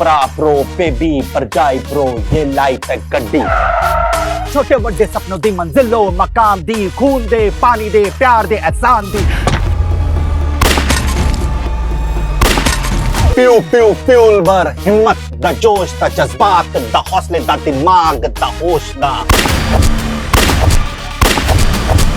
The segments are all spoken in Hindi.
प्रा प्रो बेबी परजाई प्रो ये लाइफ है गड्डी। छोटे बड़े सपनों दी मंजिलो मकाम दी खून दे पानी दे प्यार दे एहसान दी। प्यू प्यू फ्यूल भर हिम्मत दा जोश दा जज्बात दा हौसले दा दिमाग दा होश दा।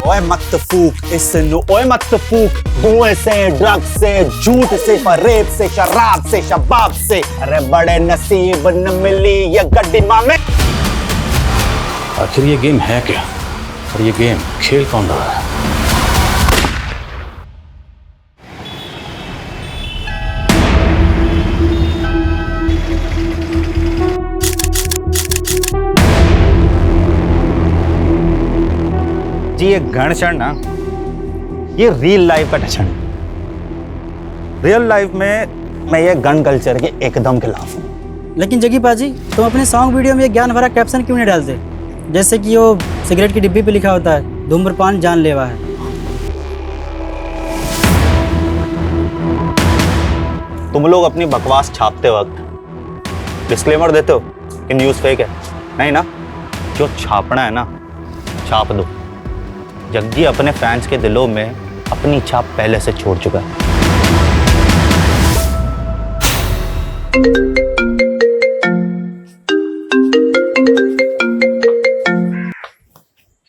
ओए मत फूक इसनु ओए मत फूक धुएं से ड्रग्स से झूठ से रेप से शराब से शबाब से। अरे बड़े नसीब न मिली ये गड्डी मामे। आखिर ये गेम है क्या और ये गेम खेल कौन रहा है? जी ये गण क्षण ना ये रियल लाइफ का टचन। रियल लाइफ में मैं ये गन कल्चर के एकदम खिलाफ हूँ। लेकिन जग्गी पाजी तुम अपने सॉन्ग वीडियो में ये ज्ञान भरा कैप्शन क्यों नहीं डालते? जैसे कि वो सिगरेट की डिब्बी पे लिखा होता है धूम्रपान जानलेवा है। तुम लोग अपनी बकवास छापते वक्त डिस्क्लेमर देते हो कि न्यूज़ फेक है। नहीं ना, जो छापना है ना छाप दो। जग्गी अपने फैंस के दिलों में अपनी छाप पहले से छोड़ चुका है।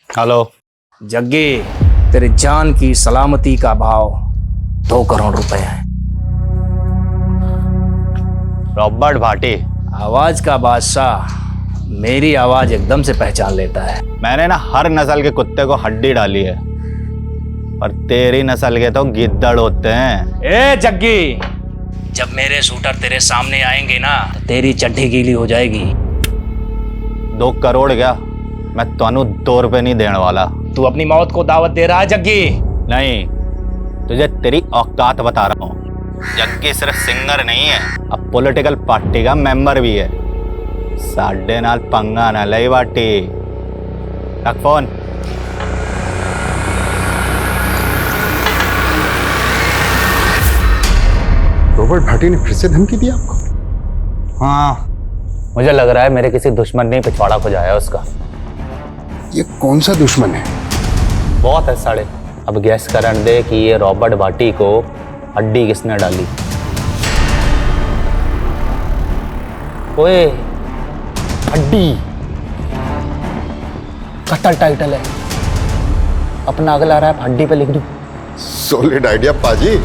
हेलो जग्गी, तेरे जान की सलामती का भाव 2 करोड़ रुपए है। रॉबर्ट भाटी आवाज का बादशाह मेरी आवाज एकदम से पहचान लेता है। मैंने ना हर नस्ल के कुत्ते को हड्डी डाली है पर तेरी नस्ल के तो गिद्दड़ होते हैं। ए जग्गी, जब मेरे शूटर तेरे सामने आएंगे ना तो तेरी चड्डी गीली हो जाएगी। 2 करोड़ क्या, मैं तानू 2 रुपए नहीं देने वाला। तू अपनी मौत को दावत दे रहा है जग्गी? नहीं, तुझे तेरी औकात बता रहा हूँ। जग्गी सिर्फ सिंगर नहीं है, अब पॉलिटिकल पार्टी का मेंबर भी है। साढ़े नाल पंगा ना लई बाटी। रख फोन। रॉबर्ट भाटी ने फिर से धमकी दी आपको? हाँ, मुझे लग रहा है मेरे किसी दुश्मन ने पिछवाड़ा खुजाया है उसका। ये कौन सा दुश्मन है? बहुत है साढ़े। अब गैस करन दे कि ये रॉबर्ट भाटी को हड्डी किसने डाली। ओए हड्डी कत्ल टाइटल है, अपना अगला रैप हड्डी पे लिख दूं। सॉलिड आइडिया पाजी।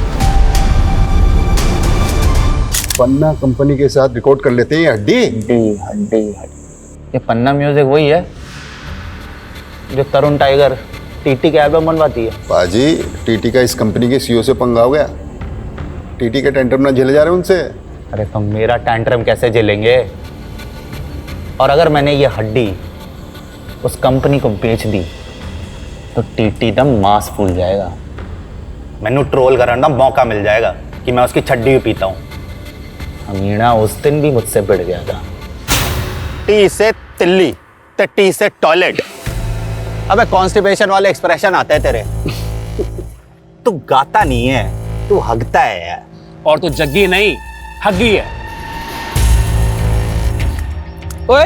पन्ना कंपनी के साथ रिकॉर्ड कर लेते हैं हड्डी। हड्डी हड्डी हड्डी। ये पन्ना म्यूजिक वही है जो तरुण टाइगर टीटी के एल्बम बनवाती है। पाजी, टीटी का इस कंपनी के सीईओ से पंगा हो गया। टीटी के टेंटरम ना झेले जा रहे उनसे। अरे तो मेरा टैंट्रम कैसे झेलेंगे? और अगर मैंने ये हड्डी उस कंपनी को बेच दी तो टीटी दम मांस फूल जाएगा। मैनू ट्रोल करने का मौका मिल जाएगा कि मैं उसकी छड्डी भी पीता हूँ। अमीना उस दिन भी मुझसे भिड़ गया था। टी से तिल्ली ते टी से टॉयलेट। अबे कॉन्स्टिपेशन वाले एक्सप्रेशन आते हैं तेरे। तू गाता नहीं है, तू हगता है यार। और तू जग्गी नहीं हग्गी है। ओए,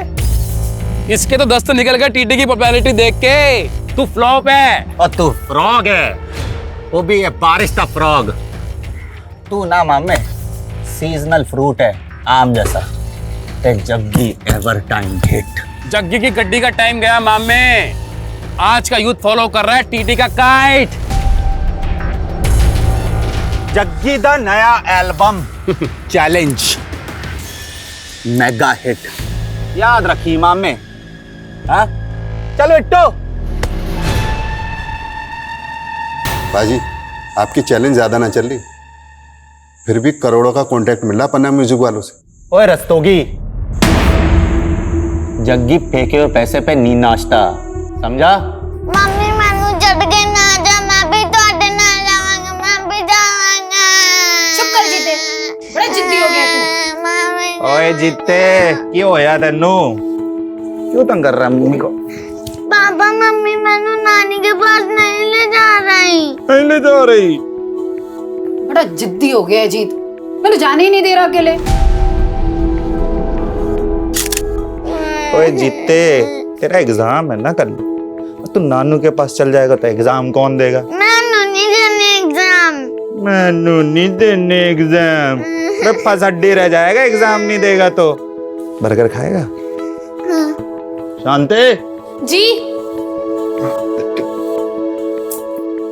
इसके तो दस्त निकल गए टीटी की पॉपुलैरिटी देख के। तू फ्लॉप है। और तू फ्रॉग है, वो भी है बारिश का फ्रॉग। तू ना मामे सीजनल फ्रूट है, आम जैसा। ते Jaggi ever time hit. Jaggi की गड्डी का टाइम गया मामे। आज का यूथ फॉलो कर रहा है टीटी का काइट। जग्गी दा नया एल्बम चैलेंज मेगा हिट। याद रखी मामे। हाँ चलो इट्टो। पाजी, आपकी चैलेंज ज्यादा ना चल रही, फिर भी करोड़ों का कॉन्ट्रैक्ट मिल रहा पन्ना म्यूजिक वालों से। ओए रस्तोगी, जग्गी फेंके हुए पैसे पे नी नाचता, समझा? मम्मी मैनू छड़ के ना जा, मैं भी तोड़े ना जावांगा, मैं भी जावांगा। चुप कर जीते, बड़ा जिद्दी हो गया तू। मम्मी ओए जीते क्यों होया तेनू? क्यों तंग कर रहा है मम्मी को? पापा मम्मी मैनू नानी के पास नहीं ले जा रही। नहीं ले जा रही। बड़ा जिद्दी हो गया है जीत, मैंने जाने ही नहीं दे रहा अकेले। ओए जीते, तेरा एग्जाम है ना कल, तू नानू के पास चल जाएगा तो एग्जाम कौन देगा? नानू नहीं देने एग्जाम। नानू नहीं देने एग्जाम, फसड्डी रह जाएगा एग्जाम नहीं देगा तो। बर्गर खाएगा? शांति जी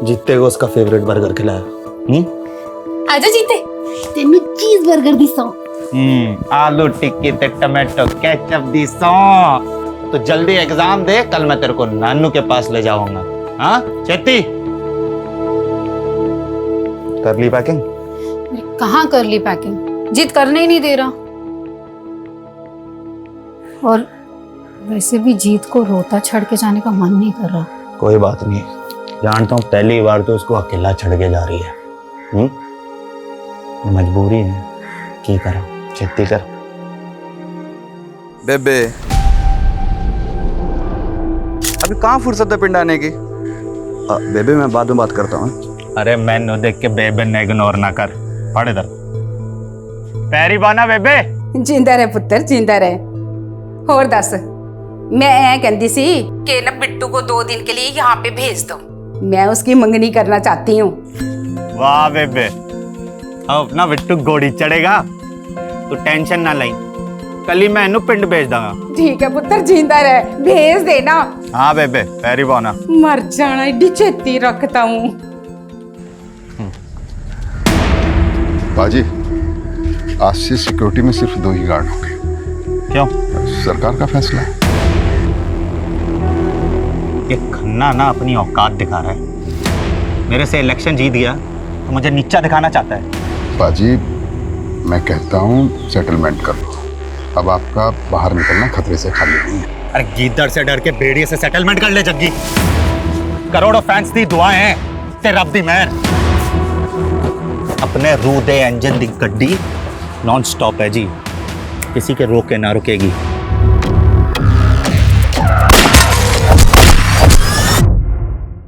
जीते को उसका फेवरेट बर्गर खिलाया। आजा जीते तेनू चीज बर्गर दी सौ। आलू टिक्की ते टमाटो केचप दी सौ। तो जल्दी एग्जाम दे, कल मैं तेरे को नानू के पास ले जाऊंगा। हाँ चेती, कर ली पैकिंग? कहाँ कर ली पैकिंग, जीत करने ही नहीं दे रहा। और वैसे भी जीत को रोता छड़ के जाने का मन नहीं कर रहा। कोई बात नहीं, जानता हूँ पहली बार तो उसको अकेला छड़ के जा रही है। मजबूरी है, की करा, खेती कर। बेबे अभी कहाँ फुर्सत है पिंड आने की? बेबे मैं बाद में बात करता हूँ। अरे मैंने देख के बेबे ने इग्नोर ना कर, पढ़ इधर। पैरी बाना बेबे। जिंदा रहे पुत्र जिंदा रहे। होर दस, मैं ऐ कहती सी कि ना बिट्टू को 2 दिन के लिए यहाँ पे भेज दो, मैं उसकी मंगनी करना चाहती हूँ। वाह बेबे, अब ना बिट्टू घोड़ी चढ़ेगा, तू टेंशन ना लाई, कल ही मैं इन्हू पिंड भेज दूंगा। ठीक है पुत्र जिंदा रहे, भेज देना। हाँ बेबे, पैरी बाना। मर जाना, एडी छेती रखता हूँ। बाजी, आज से सिक्योरिटी में सिर्फ 2 ही गार्ड होंगे। क्यों? सरकार का फैसला है। ये खन्ना ना अपनी औकात दिखा रहा है। मेरे से इलेक्शन जीत गया तो मुझे नीचा दिखाना चाहता है। बाजी, मैं कहता हूँ सेटलमेंट कर लो, अब आपका बाहर निकलना खतरे से खाली नहीं है। अरे गीदड़ से डर के भेड़िए से सेटलमेंट कर ले जग्गी। करोड़ों फैंस दी दुआएं हैं, ते रब दी मेहर। अपने रू दे इंजन दी गड्डी नॉन स्टॉप है जी, किसी के रोके ना रुकेगी।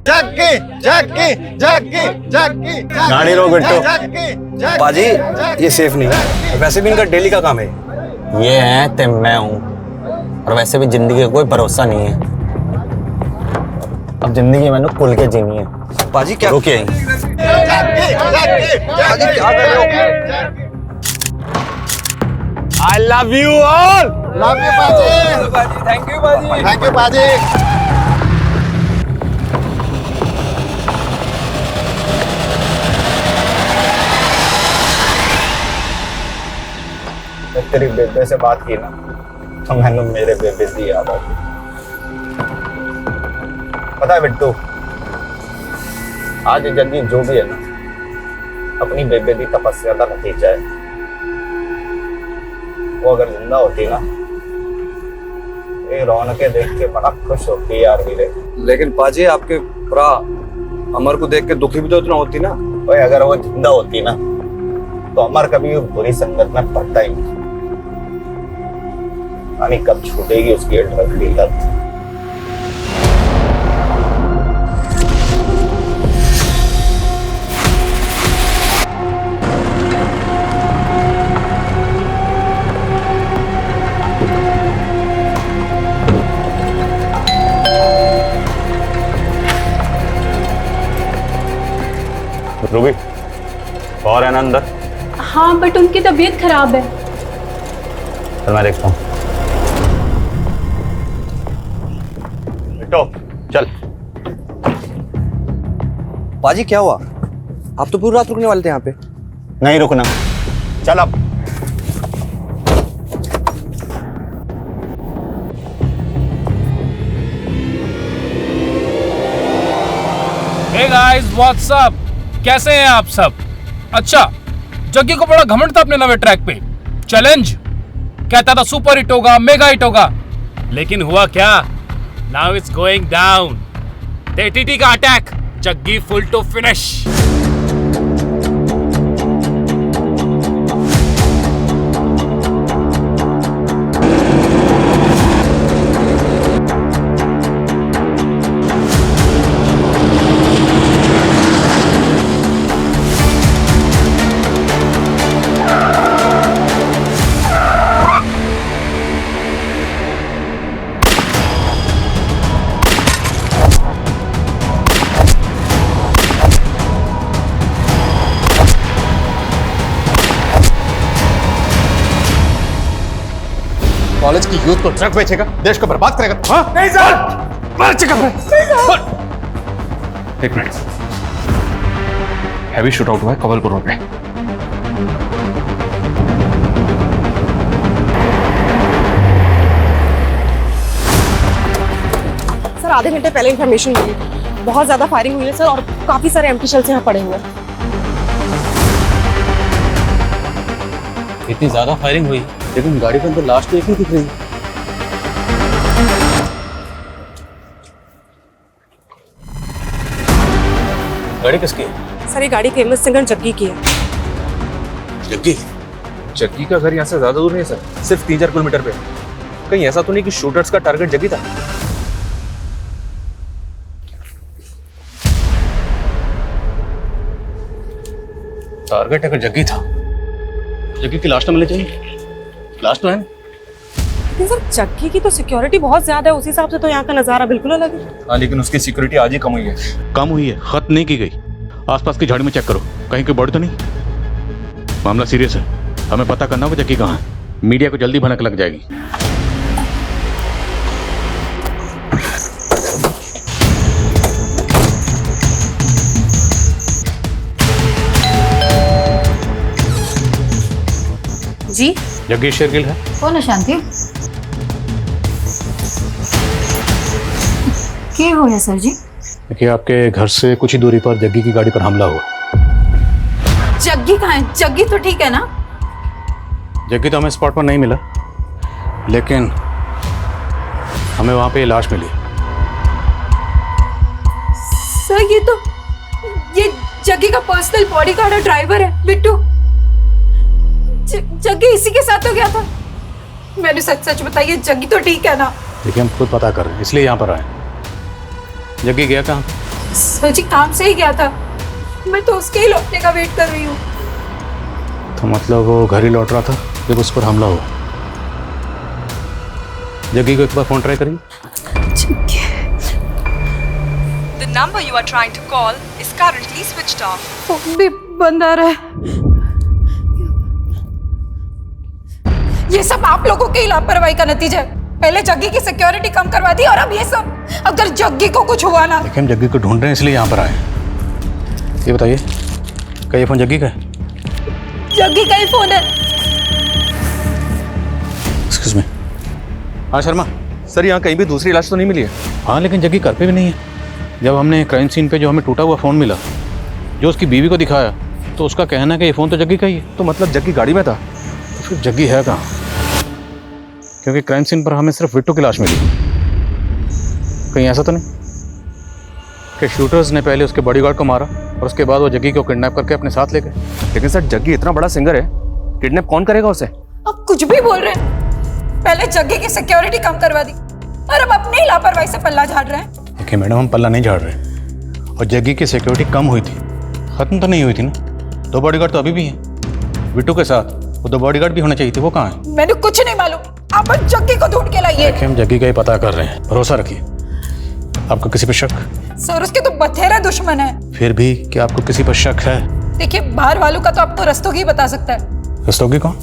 जग्गी जग्गी जग्गी जग्गी गाड़ी रोक बिट्टू। बाजी ये सेफ नहीं है, वैसे भी इनका डेली का काम है। ये है ते मैं हूं, और वैसे भी जिंदगी का कोई भरोसा नहीं है। अब जिंदगी मैंने खुल के जीनी है। बाजी क्या रुकिए, बाजी क्या कर रहे हो? I love you all. Love you बाजी। थैंक यू बाजी। थैंक यू बाजी। तेरी बेबे से बात की ना तो मैंने मेरे बेबे की याद आ गई। पता है बिट्टू, आज जग्गी जो भी है ना, अपनी बेबे की तपस्या का नतीजा है। वो अगर जिंदा होती ना, ये रौनकें देख के बड़ा खुश होती यार वीरे। लेकिन पाजी आपके भरा अमर को देख के दुखी भी तो इतना होती ना। भाई अगर वो जिंदा होती ना तो अमर कभी बुरी संगत में पड़ता ही नहीं। यानी कब छूटेगी उसकी ड्रग की लत। रूबी, और है ना अंदर? हाँ बट उनकी तबीयत खराब है। चल मैं देखता हूँ। बेटो चल। बाजी क्या हुआ? आप तो पूरी रात रुकने वाले थे यहाँ पे। नहीं रुकना, चल अब। Hey guys, what's up? कैसे हैं आप सब? अच्छा, जग्गी को बड़ा घमंड था अपने नवे ट्रैक पे। चैलेंज कहता था सुपर हिट होगा, मेगा हिट होगा, लेकिन हुआ क्या? Now it's going down. TT का attack, Jaggi full to finish. College की यूथ को ड्रग बेचेगा, देश को बर्बाद करेगा। हाँ नहीं सर, मार चुका है। एक मिनट, हैवी शूट आउट हुआ है कवलपुर रोड पे। सर आधे घंटे पहले इन्फॉर्मेशन मिली, बहुत ज्यादा फायरिंग हुई है सर, और काफी सारे एम्प्टी शेल्स यहाँ पड़े हुए हैं। इतनी ज्यादा फायरिंग हुई लेकिन गाड़ी के अंदर लास्ट तो एक ही दिख रही। गाड़ी किसकी है? सर ये गाड़ी केमस सिंगर जग्गी की है। जग्गी? जग्गी का घर यहाँ से ज्यादा दूर नहीं है सर, सिर्फ 3-4 किलोमीटर पे। कहीं ऐसा तो नहीं कि शूटर्स का टारगेट जग्गी था? टारगेट अगर जग्गी था, जग्गी की लाश तो मिलनी चाहिए। लाश तो है। लेकिन सर जग्गी की तो सिक्योरिटी बहुत ज्यादा है, उस हिसाब से तो यहाँ का नजारा बिल्कुल अलग है। हाँ लेकिन उसकी सिक्योरिटी आज ही कम हुई है। कम हुई है, खत्म नहीं की गई। आसपास की झाड़ी में चेक करो, कहीं कोई बॉडी तो नहीं। मामला सीरियस है, हमें पता करना होगा जग्गी कहाँ है। मीडिया को जल्दी भनक लग जाएगी। जी जग्गी शेरगिल है। कौन है शांति? क्या हो है सर जी? देखिए, आपके घर से कुछ ही दूरी पर जग्गी की गाड़ी पर हमला हुआ। जग्गी कहाँ है? जग्गी तो ठीक है ना? जग्गी तो हमें स्पॉट पर नहीं मिला, लेकिन हमें वहां पे लाश मिली। सर ये जग्गी का पर्सनल बॉडीगार्ड और ड्राइवर है बिट्टू। जग्गी इसी के साथ तो गया था। मैंने सच बताइए, जग्गी तो ठीक है ना? देखिए, हम खुद पता कर रहे हैं, इसलिए यहाँ पर आए। जग्गी गया कहाँ? सर जी काम से ही गया था, मैं तो उसके ही लौटने का वेट कर रही हूँ। तो मतलब वो घर ही लौट रहा था जब उस पर हमला हुआ। जग्गी को एक बार फोन ट्राई करिए। The number you are trying to call is currently switched off. Phone भी बंद आ रहा है। ये सब आप लोगों की लापरवाही का नतीजा है। पहले जग्गी की सिक्योरिटी कम करवा दी और अब ये सब। अगर जग्गी को कुछ हुआ ना। देखिए, हम जग्गी को ढूंढ रहे हैं, इसलिए यहाँ पर आए। ये बताइए, क्या ये फोन जग्गी का है? जग्गी का ही फोन है। Excuse me. हाँ शर्मा। सर यहाँ कहीं भी दूसरी लाश तो नहीं मिली है? हाँ, लेकिन जग्गी घर पे भी नहीं है। जब हमने क्राइम सीन पे जो हमें टूटा हुआ फ़ोन मिला, जो उसकी बीवी को दिखाया, तो उसका कहना है कि ये फ़ोन तो जग्गी का ही है। तो मतलब जग्गी गाड़ी में था? तो फिर जग्गी है कहाँ? क्योंकि क्राइम सीन पर हमें सिर्फ बिट्टू की लाश मिली। कहीं ऐसा तो नहीं कि शूटर्स ने पहले उसके बॉडीगार्ड को मारा और उसके बाद वो जग्गी को किडनैप करके अपने साथ ले गए? लेकिन सर जग्गी इतना बड़ा सिंगर है, किडनैप कौन करेगा उसे? अब कुछ भी बोल रहे हैं। पहले जग्गी की सिक्योरिटी कम करवा दी और अब अपनी लापरवाही से पल्ला झाड़ रहे हैं। देखिए मैडम, हम पल्ला नहीं झाड़ रहे, और जग्गी की सिक्योरिटी कम हुई थी, खत्म तो नहीं हुई थी ना। 2 बॉडीगार्ड तो अभी भी हैं बिट्टू के साथ। वो 2 बॉडीगार्ड भी होने चाहिए थे, वो कहाँ है? मैंने कुछ नहीं मालूम, आप जग्गी को ढूंढ के लाइए। देखिए, हम जग्गी का ही पता कर रहे हैं, भरोसा रखिए। आपको किसी पर शक? सर उसके तो बथेरा दुश्मन है। फिर भी क्या आपको किसी पर शक है? देखिए, बाहर वालों का तो आपको रस्तोगी बता सकता है। रस्तोगी कौन?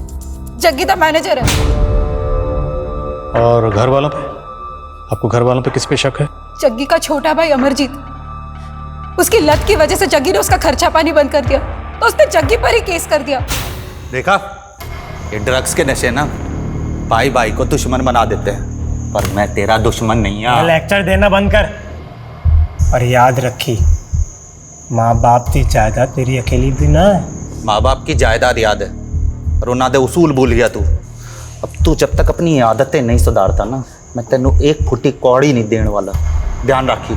जग्गी का मैनेजर है। और घर वालों पे? आपको घर वालों पे किस पे शक है? जग्गी का छोटा भाई अमरजीत। उसकी लत की वजह से जग्गी ने उसका खर्चा पानी बंद कर दिया, तो उसने जग्गी पर ही केस कर दिया। देखा, ये ड्रग्स के नशे ना भाई भाई को दुश्मन बना देते हैं, पर मैं तेरा दुश्मन नहीं है। लेक्चर देना बंद कर और याद रखी, माँ बाप की जायदाद तेरी अकेली भी ना है। माँ बाप की जायदाद याद है, और उन्होंने उसूल भूल गया तू। अब तू जब तक अपनी आदतें नहीं सुधारता ना, मैं तेनों एक फुटी कौड़ी नहीं देने वाला, ध्यान रखी।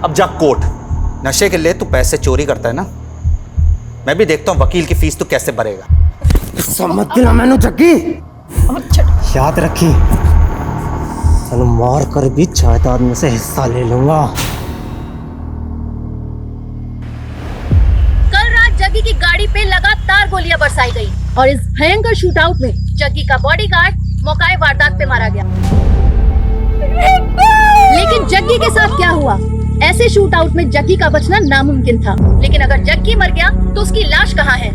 अब जा कोर्ट, नशे के लिए तू पैसे चोरी करता है ना, मैं भी देखता हूँ वकील की फीस तू कैसे भरेगा। समझ दिला मैंने जग्गी, याद रखी, तनु मार कर भी जायदाद में से हिस्सा ले लूंगा। कल रात जग्गी की गाड़ी पे लगातार गोलियां बरसाई गई और इस भयंकर शूटआउट में जग्गी का बॉडीगार्ड मौके वारदात पे मारा गया। लेकिन जग्गी के साथ क्या हुआ? ऐसे शूटआउट में जग्गी का बचना नामुमकिन था, लेकिन अगर जग्गी मर गया तो उसकी लाश कहाँ है?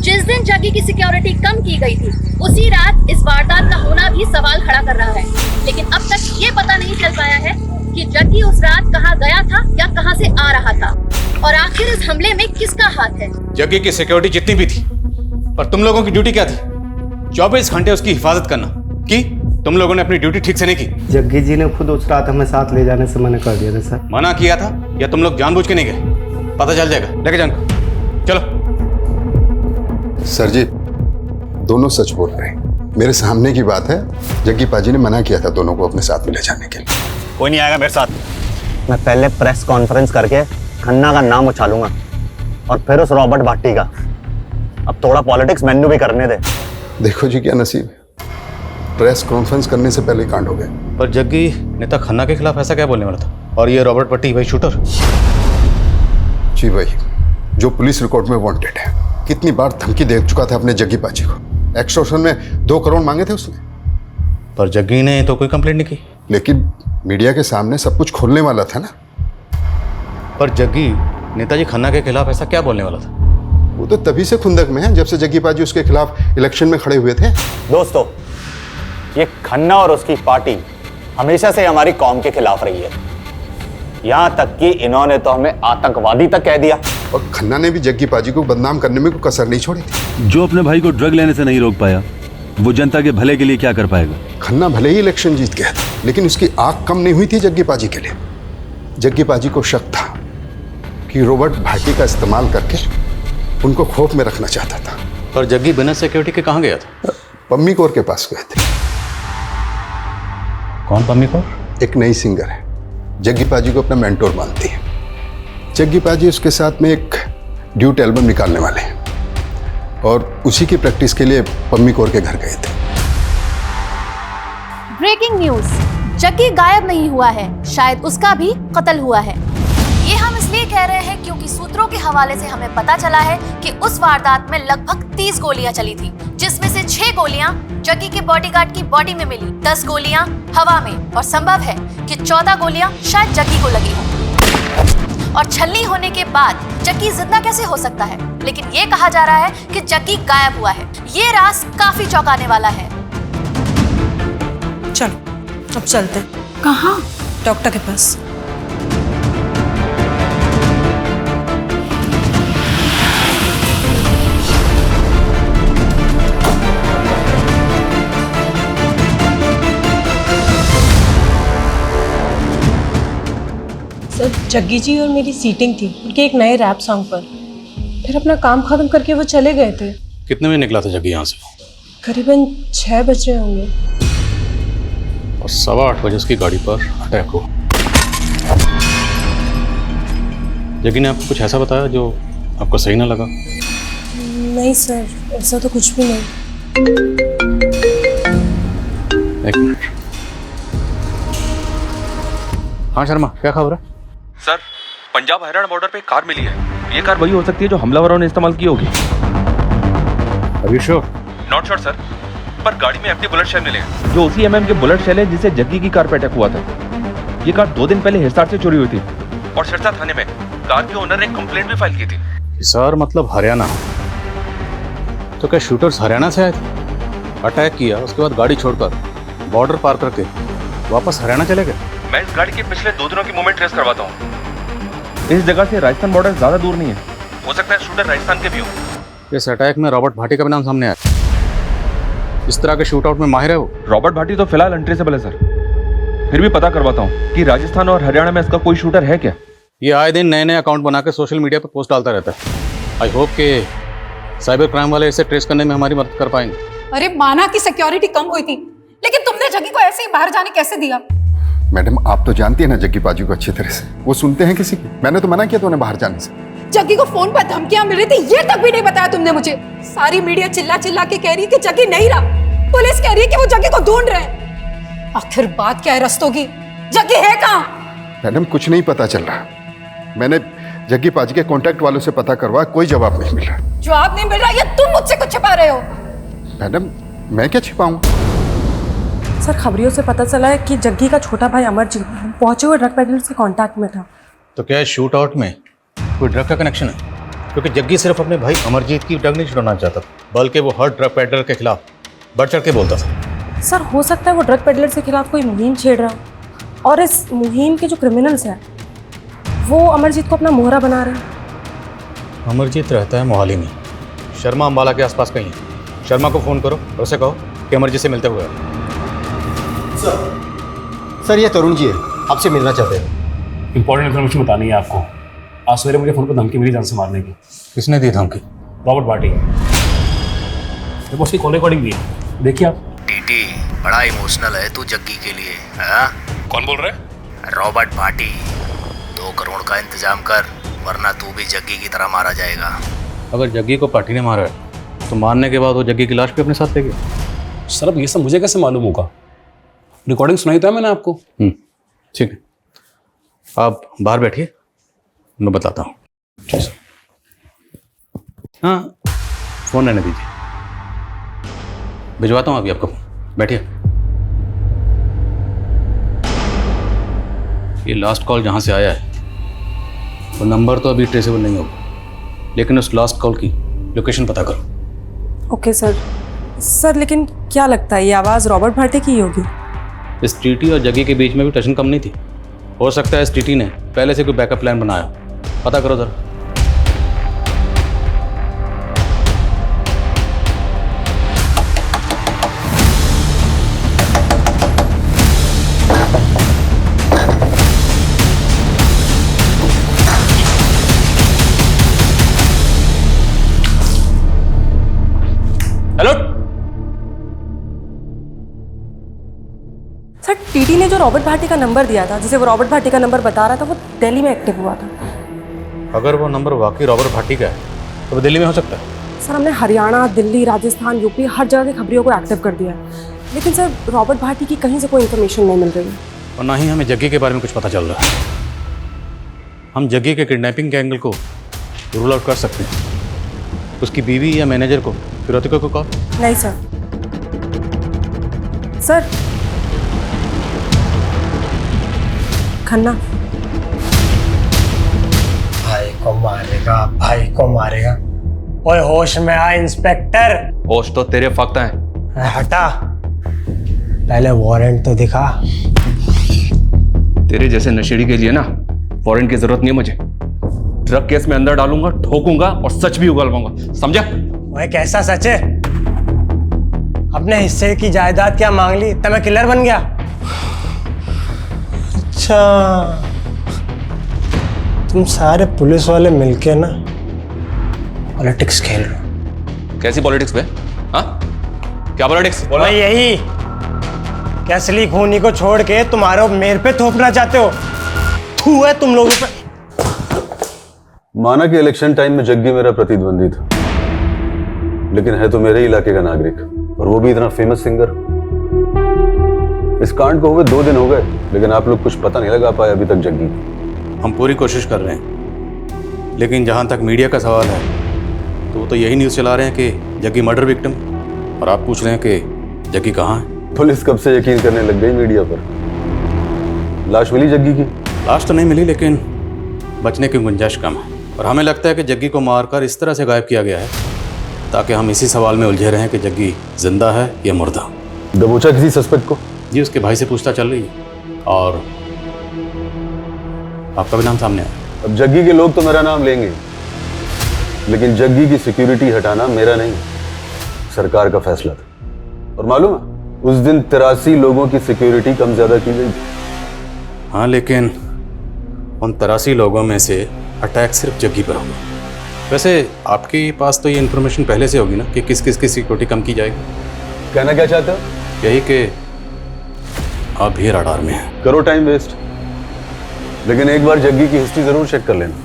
जिस दिन जग्गी की सिक्योरिटी कम की गई थी उसी रात इस वारदात का होना भी सवाल खड़ा कर रहा है। लेकिन अब तक ये पता नहीं चल पाया है कि जग्गी उस रात कहाँ गया था या कहाँ से आ रहा था और आखिर इस हमले में किसका हाथ है। जग्गी की सिक्योरिटी जितनी भी थी, पर तुम लोगों की ड्यूटी क्या थी? 24 घंटे उसकी हिफाजत करना। की तुम लोगों ने अपनी ड्यूटी ठीक से नहीं की? जग्गी जी ने खुद उस रात हमें साथ ले जाने से मना कर दिया था सर। मना किया था या तुम लोग जानबूझ के नहीं गए? पता चल जाएगा, लेके जाना। चलो। सर जी, दोनों सच बोल रहे हैं। मेरे सामने की बात है, जग्गी पाजी ने मना किया था दोनों को अपने साथ में ले जाने के लिए। कोई नहीं आएगा मेरे साथ। मैं पहले प्रेस कॉन्फ्रेंस करके खन्ना का नाम उछालूंगा और फिर उस रॉबर्ट भाटी का। अब थोड़ा पॉलिटिक्स मैन्यू भी करने दे। देखो जी क्या नसीब है, प्रेस कॉन्फ्रेंस करने से पहले कांड हो गए। पर जग्गी नेता खन्ना के खिलाफ ऐसा क्या बोलने वाला था? और ये रॉबर्ट भट्टी भाई शूटर? जी भाई, जो पुलिस रिकॉर्ड में वांटेड है। कितनी बार धमकी दे चुका था अपने जग्गी पाजी को। एक्सटॉर्शन में 2 करोड़ मांगे थे उसने। पर जग्गी ने तो कोई कंप्लेंट नहीं की। लेकिन मीडिया के सामने सब कुछ खोलने वाला था ना। पर जग्गी नेताजी खन्ना के खिलाफ ऐसा क्या बोलने वाला था? वो तो तभी से खुंदक में है जब से जग्गी पाजी उसके खिलाफ इलेक्शन में खड़े हुए थे। दोस्तों, ये खन्ना और उसकी पार्टी हमेशा से हमारी कौम के खिलाफ रही है। यहां तक कि इन्होंने तो हमें आतंकवादी तक कह दिया। और खन्ना ने भी जग्गी पाजी को बदनाम करने में कोई कसर नहीं छोड़ी थी। जो अपने भाई को ड्रग लेने से नहीं रोक पाया, वो जनता के भले के लिए क्या कर पाएगा? खन्ना भले ही इलेक्शन जीत गया था, लेकिन उसकी आंख कम नहीं हुई थी जग्गी पाजी के लिए। जग्गी पाजी को शक था कि रॉबर्ट भाटी का इस्तेमाल करके उनको खौफ में रखना चाहता था। पर जग्गी बिना सिक्योरिटी के कहाँ गया था? पम्मी कौर के पास गए थे। कौन पम्मी कौर? एक नई सिंगर है, जग्गी पाजी को अपना मेंटोर मानती है। जग्गी पाजी उसके साथ में एक ड्यूट एल्बम निकालने वाले हैं और उसी की प्रैक्टिस के लिए पम्मी कौर के घर गए थे। ब्रेकिंग न्यूज, जग्गी गायब नहीं हुआ है, शायद उसका भी कत्ल हुआ है। ये हम इसलिए कह रहे हैं क्योंकि सूत्रों के हवाले से हमें पता चला है कि उस वारदात में लगभग 30 गोलियां चली थी, जिसमें से 6 गोलियां जग्गी के बॉडीगार्ड की बॉडी में मिली, 10 गोलियां हवा में और संभव है कि 14 गोलियां शायद जग्गी को लगी हो। और छलनी होने के बाद जग्गी जिंदा कैसे हो सकता है? लेकिन ये कहा जा रहा है कि जग्गी गायब हुआ है। ये राज काफी चौंकाने वाला है। चलो अब चलते हैं। कहाँ? डॉक्टर के पास। सर, जग्गी जी और मेरी सीटिंग थी उनके एक नए रैप सॉन्ग पर। फिर अपना काम खत्म करके वो चले गए थे। कितने बजे निकला था जग्गी यहाँ से? करीबन 6 बज रहे होंगे। और 8:15 बजे उसकी गाड़ी पर अटैक हुआ। जग्गी ने आपको कुछ ऐसा बताया जो आपको सही ना लगा? नहीं सर, ऐसा तो कुछ भी नहीं। एक मिनट। हाँ शर्मा, क्या खबर है? सर, पंजाब हरियाणा बॉर्डर पे एक कार मिली है। ये कार वही हो सकती है जो हमलावरों ने इस्तेमाल की होगी। Are you sure? Not sure sir, पर गाड़ी में एम्प्टी बुलेट शेल मिले हैं, जो उसी एमएम के बुलेट शेल है जिसे जग्गी की कार पे अटैक हुआ था। ये कार 2 दिन पहले हिसार से चोरी हुई थी और सिरसा थाने में कार के ओनर ने कंप्लेंट भी फाइल की थी। हिसार मतलब हरियाणा? तो क्या शूटर्स हरियाणा से आए थे? अटैक किया, उसके बाद गाड़ी छोड़कर बॉर्डर पार करके वापस हरियाणा चले गए? मैं इस गाड़ी के पिछले 2 दिनों की मूवमेंट ट्रेस करवाता हूँ। इस जगह से राजस्थान बॉर्डर ज्यादा दूर नहीं है, हो सकता है शूटर राजस्थान के भी हो। इस अटैक में रॉबर्ट भाटी का भी नाम सामने आया। इस तरह के शूट आउट में माहिर है वो। रॉबर्ट भाटी तो फिलहाल अनट्रेसेबल है सर, फिर भी पता करवाता हूँ कि राजस्थान और हरियाणा में इसका कोई शूटर है क्या। ये आए दिन नए नए अकाउंट बना के सोशल मीडिया पर पोस्ट डालता रहता है। आई होप कि साइबर क्राइम वाले इसे ट्रेस करने में हमारी मदद कर पाएंगे। अरे माना कि सिक्योरिटी कम हुई थी, लेकिन तुमने जग्गी को ऐसे ही बाहर जाने कैसे दिया? मैडम, आप तो जानती है ना जग्गी पाजी को अच्छी तरह से। वो सुनते हैं किसी की? मैंने तो मना किया था उन्हें बाहर जाने से। जग्गी को फोन पर धमकियां मिल रही थी, ये तक भी नहीं बताया तुमने मुझे। सारी मीडिया चिल्ला चिल्ला के कह रही है कि जग्गी नहीं रहा। पुलिस कह रही है कि वो जग्गी को ढूंढ रहे हैं। आखिर बात क्या है रस्तों की? जग्गी है कहाँ? मैडम, कुछ नहीं पता चल रहा। मैंने जग्गी पाजी के कांटेक्ट वालों से पता करवाया, कोई जवाब नहीं मिल रहा। जवाब नहीं मिल रहा या तुम मुझसे कुछ छिपा रहे हो? मैडम, मैं क्या छिपाऊं? सर, खबरियों से पता चला है कि जग्गी का छोटा भाई अमरजीत पहुंचे हुए ड्रग पेडलर्स के कांटेक्ट में था। तो क्या इस शूट आउट में कोई ड्रग का कनेक्शन है? क्योंकि जग्गी सिर्फ अपने भाई अमरजीत की ड्रग नहीं छुड़ाना चाहता, बल्कि वो हर ड्रग पेडलर के खिलाफ बढ़ चढ़ के बोलता था। सर हो सकता है वो ड्रग पेडलर के खिलाफ कोई मुहिम छेड़ रहा हो और इस मुहिम के जो क्रिमिनल्स हैं वो अमरजीत को अपना मोहरा बना रहे हैं। अमरजीत रहता है मोहाली में, शर्मा अम्बाला के आसपास कहीं है। शर्मा को फ़ोन करो और उसे कहो कि अमरजीत से मिलते हुए। सर ये तरुण जी है, आपसे मिलना चाहते हैं। इंपॉर्टेंट इन्फॉर्मेशन बतानी है आपको। आज सवेरे मुझे फोन पर धमकी मिली जान से मारने की। किसने दी धमकी? रॉबर्ट भाटी। मेरे को उसकी कॉल रिकॉर्डिंग दी है, देखिए आप। टीटी बड़ा इमोशनल है तू जग्गी के लिए, हाँ? कौन बोल रहे? रॉबर्ट भाटी। 2 करोड़ का इंतजाम कर, वरना तू भी जग्गी की तरह मारा जाएगा। अगर जग्गी को पार्टी ने मारा है तो मारने के बाद वो जग्गी की लाश भी अपने साथ ले गया। सर अब ये सब मुझे कैसे मालूम होगा? रिकॉर्डिंग सुनाई था मैंने आपको। ठीक है, आप बाहर बैठिए, मैं बताता हूँ। हाँ, फ़ोन रहने दीजिए, भिजवाता हूँ अभी आपको। बैठिए। ये लास्ट कॉल जहाँ से आया है वो नंबर तो अभी ट्रेसेबल नहीं होगा, लेकिन उस लास्ट कॉल की लोकेशन पता करो। Okay sir. सर लेकिन क्या लगता है ये आवाज़ रॉबर्ट भाटी की ही होगी? इस टीटी और जग्गी के बीच में भी टेंशन कम नहीं थी। हो सकता है इस टीटी ने पहले से कोई बैकअप प्लान बनाया। पता करो जरा। हेलो सर, टीटी ने जो रॉबर्ट भाटी का नंबर दिया था, जिसे वो रॉबर्ट भाटी का नंबर बता रहा था, वो दिल्ली में एक्टिव हुआ था। अगर वो नंबर वाकई रॉबर्ट भाटी का है तो वो दिल्ली में हो सकता है। सर हमने हरियाणा, दिल्ली, राजस्थान, यूपी हर जगह की खबरियों को एक्टिव कर दिया है, लेकिन सर रॉबर्ट भाटी की कहीं से कोई इन्फॉर्मेशन नहीं मिल रही है। और ना ही हमें जग्गी के बारे में कुछ पता चल रहा है। हम जग्गी के किडनैपिंग के एंगल को रूल आउट कर सकते हैं। उसकी बीवी या मैनेजर को, फिरौतिका को कॉल? नहीं सर। सर खन्ना भाई को मारेगा, भाई को मारेगा। ओए होश में आ इंस्पेक्टर। होश तो तेरे फक्त हैं। हटा, पहले वारंट तो दिखा। तेरे जैसे नशेड़ी के लिए ना वारंट की जरूरत नहीं है मुझे। ड्रग केस में अंदर डालूंगा, ठोकूंगा और सच भी उगलवाऊंगा, समझा? ओए कैसा सच है? अपने हिस्से की जायदाद क्या मांग ली तब मैं किलर बन गया? अच्छा, तुम सारे पुलिस वाले मिलके ना पॉलिटिक्स खेल रहे हो। कैसी पॉलिटिक्स बे? हाँ, क्या पॉलिटिक्स? बोला यही कि असली खूनी को छोड़ के तुम्हारे मेरे पे थोपना चाहते हो। थू है तुम लोगों पे। माना कि इलेक्शन टाइम में जग्गी मेरा प्रतिद्वंदी था, लेकिन है तो मेरे इलाके का नागरिक, और वो भी इतना फेमस सिंगर। इस कांड को हुए 2 दिन हो गए, लेकिन आप लोग कुछ पता नहीं लगा पाए अभी तक जग्गी। हम पूरी कोशिश कर रहे हैं, लेकिन जहाँ तक मीडिया का सवाल है तो वो तो यही न्यूज़ चला रहे हैं कि जग्गी मर्डर विक्टिम, और आप पूछ रहे हैं कि जग्गी कहाँ है। पुलिस कब से यकीन करने लग गई मीडिया पर। लाश मिली जग्गी की? लाश तो नहीं मिली, लेकिन बचने की गुंजाइश कम है, और हमें लगता है कि जग्गी को मारकर इस तरह से गायब किया गया है ताकि हम इसी सवाल में उलझे रहें कि जग्गी जिंदा है या मुर्दा। दबोचा किसी सस्पेक्ट को? जी, उसके भाई से पूछताछ चल रही है, और आपका भी नाम सामने आया। अब जग्गी के लोग तो मेरा नाम लेंगे, लेकिन जग्गी की सिक्योरिटी हटाना मेरा नहीं, सरकार का फैसला था। और मालूम है, उस दिन 83 लोगों की सिक्योरिटी कम ज्यादा की गई। हाँ, लेकिन उन 83 लोगों में से अटैक सिर्फ जग्गी पर होगा। वैसे आपके पास तो ये इन्फॉर्मेशन पहले से होगी ना कि किस किस की सिक्योरिटी कम की जाएगी। कहना क्या चाहते हो? यही कि आप भी रडार में हैं। करो टाइम वेस्ट, लेकिन एक बार जग्गी की हिस्ट्री जरूर चेक कर लेना।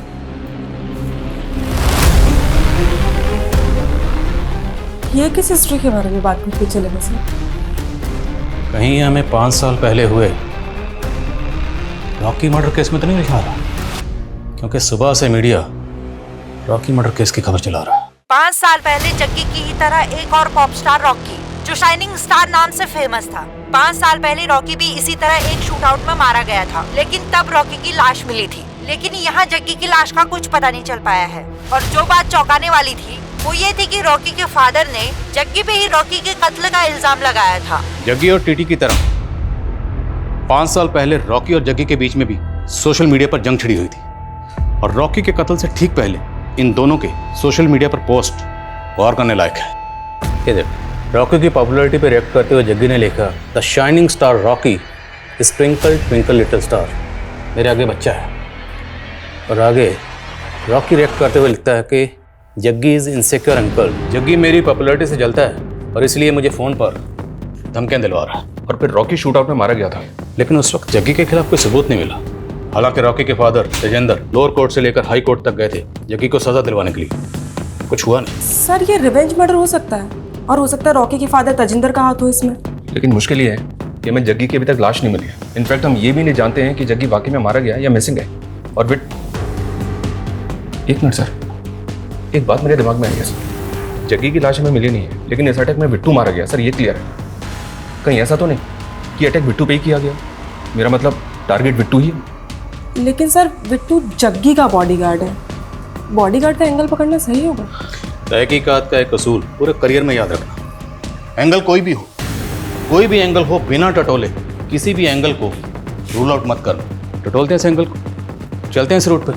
ये किस हिस्ट्री के बारे में बात करते चले वैसे? कहीं हमें 5 साल पहले हुए रॉकी मर्डर केस में तो नहीं लिखा रहा, क्योंकि सुबह से मीडिया रॉकी मर्डर केस की खबर चला रहा है। 5 साल पहले जग्गी की ही तरह एक और पॉप स्टार रॉकी, जो शाइनिंग स्टार नाम से फेमस था। 5 साल पहले रॉकी भी इसी तरह एक शूट आउट में मारा गया था, लेकिन तब रॉकी की लाश मिली थी। लेकिन यहाँ जग्गी की लाश का कुछ पता नहीं चल पाया है। और जो बात चौंकाने वाली थी वो ये थी कि रॉकी के फादर ने जग्गी पे ही रॉकी के कत्ल का इल्जाम लगाया था। जग्गी और टीटी की तरह 5 साल पहले रॉकी और जग्गी के बीच में भी सोशल मीडिया पर जंग छिड़ी हुई थी, और रॉकी के कत्ल से ठीक पहले इन दोनों के सोशल मीडिया पर पोस्ट गौर करने लायक है। ये देख, रॉकी की पॉपुलैरिटी पे रिएक्ट करते हुए जग्गी ने लिखा, the shining star Rocky twinkle twinkle little star, मेरे आगे बच्चा है। और आगे रॉकी रिएक्ट करते हुए लिखता है कि Jaggi is insecure uncle, Jaggi मेरी पॉपुलैरिटी से जलता है और इसलिए मुझे फ़ोन पर धमकियां दिलवा रहा है। और फिर रॉकी शूट आउट में मारा गया था, लेकिन उस वक्त जग्गी के खिलाफ कोई सबूत नहीं मिला। हालांकि रॉकी के फादर तेजेंद्र लोअर कोर्ट से लेकर हाई कोर्ट तक गए थे जग्गी को सजा दिलवाने के लिए, कुछ हुआ नहीं। सर ये रिवेंज मर्डर हो सकता है, और हो सकता है रॉकी के फादर तजिंदर का हाथ हो इसमें। लेकिन मुश्किल ये है कि हमें जग्गी की अभी तक लाश नहीं मिली है। इनफैक्ट हम ये भी नहीं जानते हैं कि जग्गी वाकई में मारा गया या मिसिंग है। और फिर एक मिनट सर, एक बात मेरे दिमाग में आई है सर, जग्गी की लाश हमें मिली नहीं है, लेकिन इस अटैक में बिट्टू मारा गया सर, ये क्लियर है। कहीं ऐसा तो नहीं कि अटैक बिट्टू पे ही किया गया? मेरा मतलब टारगेट बिट्टू ही है। लेकिन सर बिट्टू जग्गी का बॉडीगार्ड है, बॉडीगार्ड का एंगल पकड़ना सही होगा? तहकीकात का एक असूल पूरे करियर में याद रखना, एंगल कोई भी हो, कोई भी एंगल हो, बिना टटोले किसी भी एंगल को रूल आउट मत करना। टटोलते हैं इस एंगल को, चलते हैं इस रूट पर,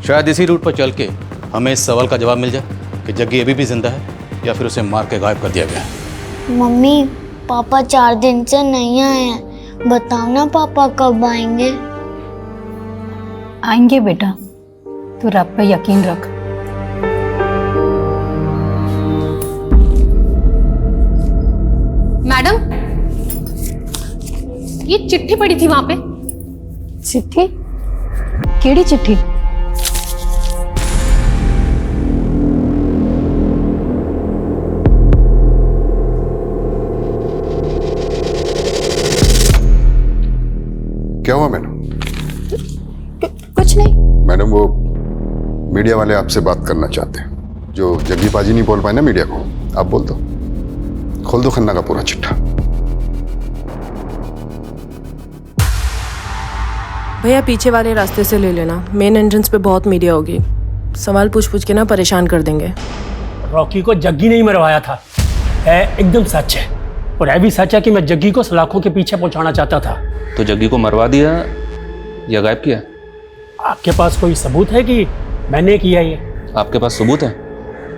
शायद इसी रूट पर चल के हमें इस सवाल का जवाब मिल जाए कि जग्गी अभी भी जिंदा है या फिर उसे मार के गायब कर दिया गया है। मम्मी पापा 4 दिन से नहीं आए हैं, बताओ ना पापा कब आएंगे? आएंगे बेटा, तू रब पे यकीन रख। मैडम, ये चिट्ठी पड़ी थी वहां पे। चिट्ठी? केड़ी चिट्ठी? क्या हुआ मैडम? कुछ नहीं मैडम, वो मीडिया वाले आपसे बात करना चाहते हैं। जो जग्गी पाजी नहीं बोल पाए ना मीडिया को, आप बोल दो, खोल दो खन्ना का पूरा चिट्ठा। भैया पीछे वाले रास्ते से ले लेना, मेन एंट्रेंस पे बहुत मीडिया होगी, सवाल पूछ पूछ के ना परेशान कर देंगे। रॉकी को जग्गी नहीं मरवाया था, है एकदम सच है। और है भी सच है कि मैं जग्गी को सलाखों के पीछे पहुंचाना चाहता था। तो जग्गी को मरवा दिया या गायब किया? आपके पास कोई सबूत है कि मैंने किया ये? आपके पास सबूत है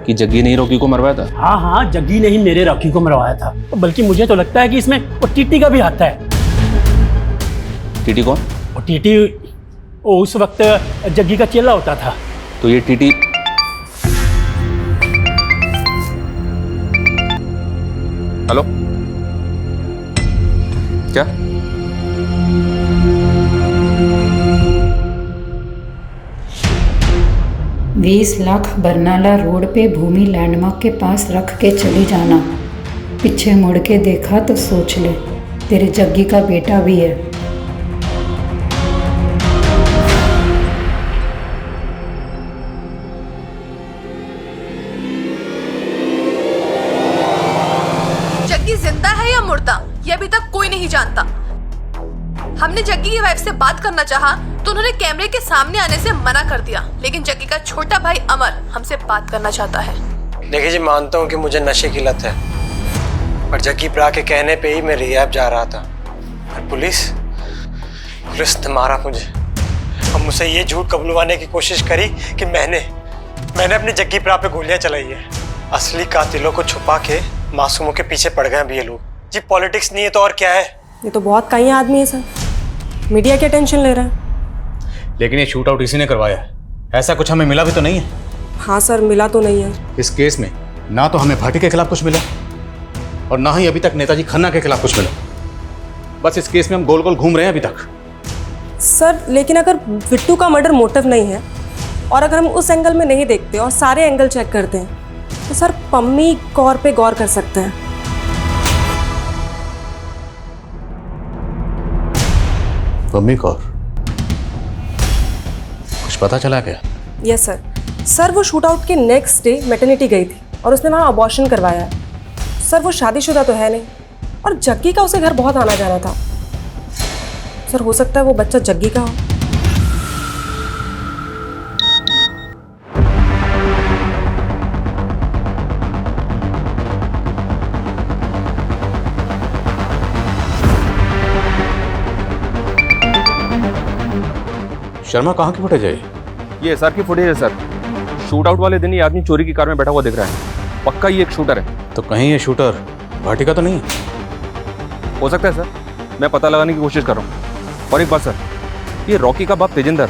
कि जग्गी ने ही रॉकी को मरवाया था? हाँ हाँ, जग्गी ने ही मेरे रॉकी को मरवाया था। बल्कि मुझे तो लगता है कि इसमें वो टीटी का भी हाथ है। टीटी कौन? वो टीटी वो उस वक्त जग्गी का चेला होता था। तो ये टीटी हेलो, क्या? बीस लाख बरनाला रोड पे भूमि लैंडमार्क के पास रख के चली जाना। पीछे मुड़ के देखा तो सोच ले, तेरे जग्गी का बेटा भी है। जग्गी जिंदा है या मुर्दा, ये अभी तक कोई नहीं जानता। हमने जग्गी की वाइफ से बात करना चाहा तो उन्होंने कैमरे के सामने आने से मना कर दिया, लेकिन जग्गी का छोटा भाई अमर हमसे बात करना चाहता है। देखिए जी, मानता हूँ कि मुझे नशे की लत है, पर जग्गी प्रा के कहने पे ही मैं रिहैब जा रहा था और पुलिस ने मारा मुझे। अब मुझसे ये झूठ कबूलवाने की कोशिश करी कि मैंने अपनी जग्गी प्रा पे गोलियां चलाई है। असली कातिलों को छुपा के मासूमों के पीछे पड़ गए अभी ये लोग। जी पॉलिटिक्स नहीं है तो और क्या है? ये तो बहुत कहीं आदमी है सर, मीडिया क्या टेंशन ले रहा है? लेकिन ये शूट आउट इसी ने करवाया है, ऐसा कुछ हमें मिला भी तो नहीं है। हाँ सर, मिला तो नहीं है। इस केस में ना तो हमें भाटी के खिलाफ कुछ मिला और ना ही अभी तक नेताजी खन्ना के खिलाफ कुछ मिला। बस इस केस में हम गोल गोल घूम रहे हैं अभी तक। सर लेकिन अगर बिट्टू का मर्डर मोटिव नहीं है और अगर हम उस एंगल में नहीं देखते और सारे एंगल चेक करते हैं तो सर पम्मी कौर पे गौर कर सकते हैं। पम्मी कौर, कुछ पता चला क्या? यस सर, सर वो शूट आउट के नेक्स्ट डे मैटरनिटी गई थी और उसने वहाँ अबॉर्शन करवाया है। सर वो शादीशुदा तो है नहीं और जग्गी का उसे घर बहुत आना जाना था। सर हो सकता है वो बच्चा जग्गी का हो। शर्मा कहाँ की फुटेज है ये एसआर की फुटेज है सर। शूट आउट वाले दिन ये आदमी चोरी की कार में बैठा हुआ दिख रहा है। पक्का ये एक शूटर है। तो कहीं ये शूटर भाटी का तो नहीं? हो सकता है सर, मैं पता लगाने की कोशिश कर रहा हूँ। और एक बात सर, ये रॉकी का बाप तेजिंदर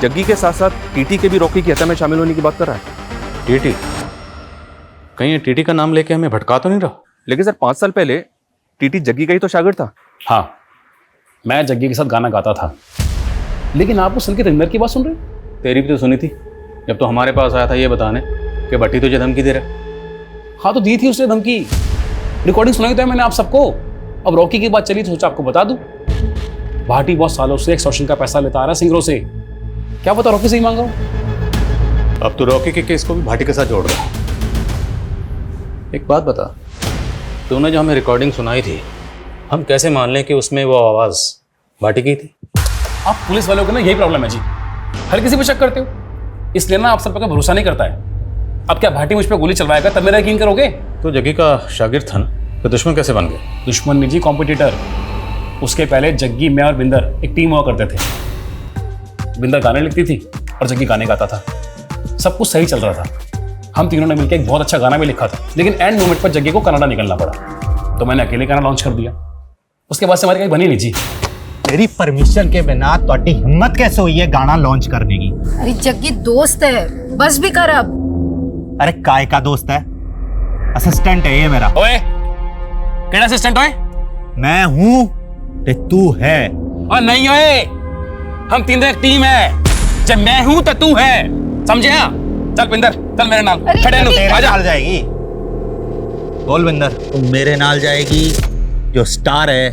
जग्गी के साथ साथ टीटी के भी रॉकी की हत्या में शामिल होने की बात कर रहा है। टीटी? कहीं ये टीटी का नाम लेके हमें भटका तो नहीं रहा? लेकिन सर 5 साल पहले टीटी जग्गी का ही तो शागिर्द था। हाँ, मैं जग्गी के साथ गाना गाता था। लेकिन आप उस संकेत रिंदर की बात सुन रहे हो? तेरी भी तो सुनी थी जब तो हमारे पास आया था ये बताने कि भट्टी तुझे धमकी दे रहा। हाँ तो दी थी उसने धमकी, रिकॉर्डिंग सुनाई तो है मैंने आप सबको। अब रॉकी की बात चली तो सोचा आपको बता दूं। भाटी बहुत सालों से एक्सटॉर्शन का पैसा लेता आ रहा है सिंगरों से। क्या पता रॉकी से ही मांग रहा हूं। अब तो रॉकी के केस को भी भाटी के साथ जोड़ रहा है। एक बात बता, तूने जो हमें रिकॉर्डिंग सुनाई थी, हम कैसे मान लें कि उसमें वो आवाज भाटी की थी? आप पुलिस वालों को ना यही प्रॉब्लम है जी, हर किसी पे शक करते हो, इसलिए ना आप सब पे भरोसा नहीं करता है। अब क्या भाटी मुझ पे गोली चलवाएगा तब मेरा यकीन करोगे? तो जग्गी का शागिर्द था ना, तो दुश्मन कैसे बन गए? दुश्मन नहीं जी, कॉम्पिटिटर। उसके पहले जग्गी, मैं और बिंदर एक टीम हुआ करते थे। बिंदर गाने लिखती थी और जग्गी गाने गाता था। सब कुछ सही चल रहा था। हम तीनों ने मिलकर एक बहुत अच्छा गाना भी लिखा था, लेकिन एंड मोमेंट पर जग्गी को कनाडा निकलना पड़ा, तो मैंने अकेले गाना लॉन्च कर दिया। उसके बाद से हमारी कहीं बनी नहीं जी। मेरी परमिशन के बिना ਤੁਹਾਡੀ हिम्मत कैसे हुई है गाना लॉन्च करने की? अरे जग्गी दोस्त है, बस भी कर अब। अरे काय का दोस्त है? असिस्टेंट है ये मेरा। ओए, केड़ा असिस्टेंट ओए? मैं हूं ते तू है। और नहीं ओए, हम तीनों एक टीम है। जब मैं हूं तो तू है, समझे? चल बिंदर, चल मेरे नाल। खड़े नु तेरे नाल जाएगी। बोल बिंदर, तू मेरे नाल जाएगी जो स्टार है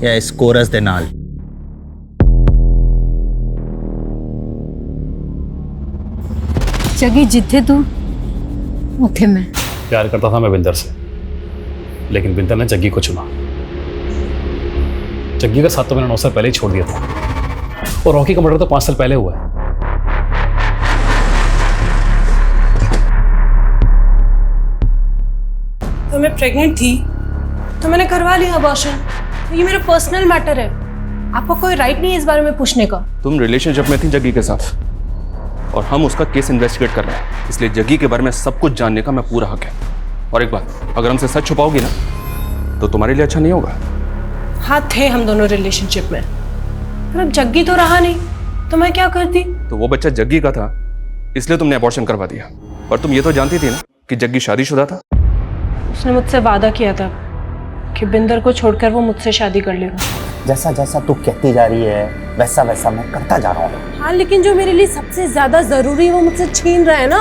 या इस कोरस दे नाल? जग्गी जिथे तू उठे मैं। प्यार करता था मैं बिंदर से, लेकिन बिंदर ने जग्गी को चुना। जग्गी का साथ तो मैंने 9 साल पहले ही छोड़ दिया था, और रॉकी का मर्डर तो 5 साल पहले हुआ है। तो मैं प्रेग्नेंट थी तो मैंने करवा लिया अबॉर्शन। ये मेरा पर्सनल मैटर है, आपको कोई राइट नहीं है इस बारे में पूछने का। तुम रिलेशनशिप में थी जग्गी के साथ, और हम उसका केस इन्वेस्टिगेट कर रहे हैं, इसलिए जग्गी के बारे में सब कुछ जानने का मैं पूरा हक है। और एक बात, अगर हमसे सच छुपाओगी ना तो तुम्हारे लिए अच्छा नहीं होगा। हाँ, थे हम दोनों रिलेशनशिप में, पर अब जग्गी तो रहा नहीं, तो मैं क्या करती? तो वो बच्चा जग्गी का था, इसलिए तुमने अबॉर्शन करवा दिया। पर तुम ये तो जानती थी ना कि जग्गी शादीशुदा था। उसने मुझसे वादा किया था कि बिंदर को छोड़कर वो मुझसे शादी कर लेगा। जैसा जैसा तू कहती जा रही है वैसा वैसा मैं करता जा रहा हूँ। हाँ, लेकिन जो मेरे लिए सबसे ज्यादा जरूरी है वो मुझसे छीन रहा है ना।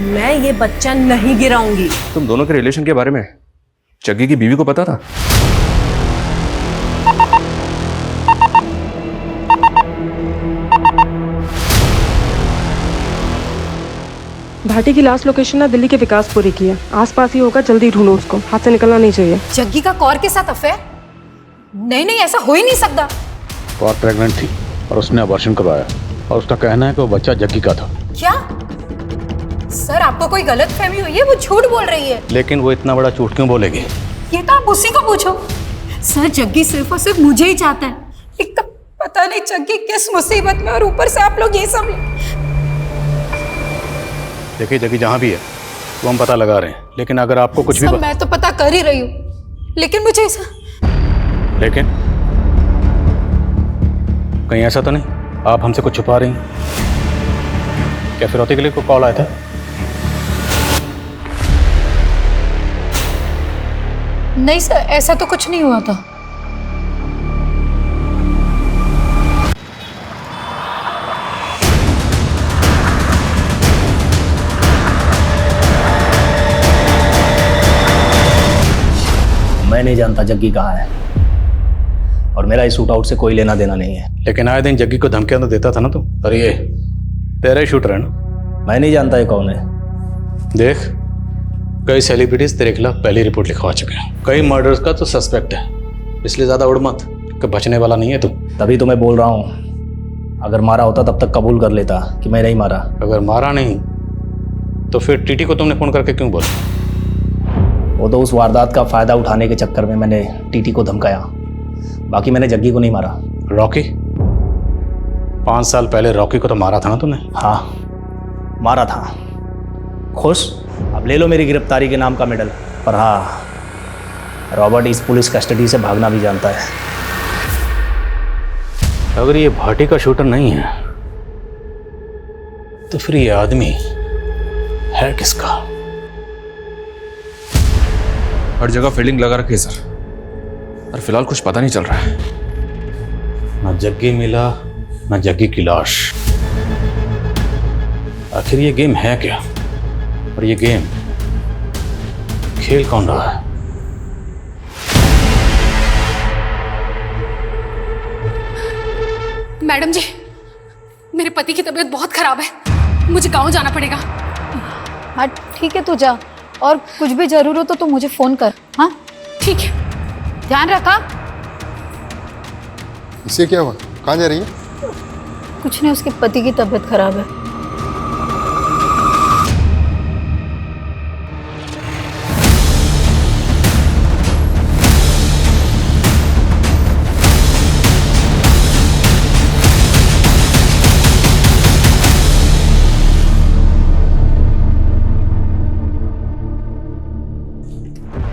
मैं ये बच्चा नहीं गिराऊंगी। तुम दोनों के रिलेशन के बारे में जग्गी की बीवी को पता था? भाटी की लास्ट लोकेशन ना दिल्ली के विकासपुरी की है, आसपास ही होगा, जल्दी ढूंढो उसको, हाथ से निकलना नहीं चाहिए। जग्गी का कौर के साथ अफेयर? नहीं नहीं, ऐसा हो ही नहीं सकता। कौर प्रेग्नेंट थी और उसने अबॉर्शन करवाया, और उसका कहना है कि वो बच्चा जग्गी का था। क्या सर, आपको कोई गलत फहमी हुई है? वो झूठ बोल रही है। लेकिन वो इतना बड़ा झूठ क्यों बोलेगी? ये तो आप उसी को पूछो। सर, जग्गी सिर्फ और सिर्फ मुझे ही चाहता है। एक तो पता नहीं जग्गी किस मुसीबत में, और ऊपर से आप लोग ये सब। देखिए जग्गी जहाँ भी है वो हम पता लगा रहे हैं, लेकिन अगर आपको कुछ भी मैं तो पता कर ही रही हूँ, लेकिन मुझे ऐसा। लेकिन कहीं ऐसा तो नहीं आप हमसे कुछ छुपा रही हैं? क्या फिरौती के लिए कोई कॉल आया था? नहीं सर, ऐसा तो कुछ नहीं हुआ था। मैं नहीं जानता जग्गी कहाँ है, और मेरा इस शूट आउट से कोई लेना देना नहीं है। लेकिन आए दिन जग्गी को धमकियां तो देता था ना तू। अरे ये तेरा ही शूटर है ना? मैं नहीं जानता ये कौन है। देख, कई सेलिब्रिटीज तेरे खिलाफ पहली रिपोर्ट लिखवा चुके हैं, कई मर्डर्स का तो सस्पेक्ट है, इसलिए ज्यादा उड़ मत कि बचने वाला नहीं है तू। तभी तो मैं बोल रहा हूँ, अगर मारा होता तब तक कबूल कर लेता कि मैं नहीं मारा। अगर मारा नहीं तो फिर टीटी को तुमने फोन करके क्यों बोला? वो तो उस वारदात का फायदा उठाने के चक्कर में मैंने टीटी को धमकाया, बाकी मैंने जग्गी को नहीं मारा। रॉकी? 5 साल पहले रॉकी को तो मारा था ना तूने? हाँ मारा था। खुश? अब ले लो मेरी गिरफ्तारी के नाम का मेडल। पर हाँ, रॉबर्ट इस पुलिस कस्टडी से भागना भी जानता है। अगर ये भाटी का शूटर नहीं है तो फिर ये आदमी है किसका? हर जगह फील्डिंग लगा रखी है सर, और फिलहाल कुछ पता नहीं चल रहा है। ना जग्गी मिला, ना जग्गी की लाश। आखिर ये गेम है क्या? और ये गेम खेल कौन रहा है? मैडम जी, मेरे पति की तबीयत बहुत खराब है, मुझे गांव जाना पड़ेगा। हाँ ठीक है, तू जा, और कुछ भी जरूरत हो तो मुझे फोन कर। हाँ ठीक है, ध्यान रखा। इसे क्या हुआ? कहाँ जा रही है? कुछ नहीं, उसके पति की तबीयत खराब है।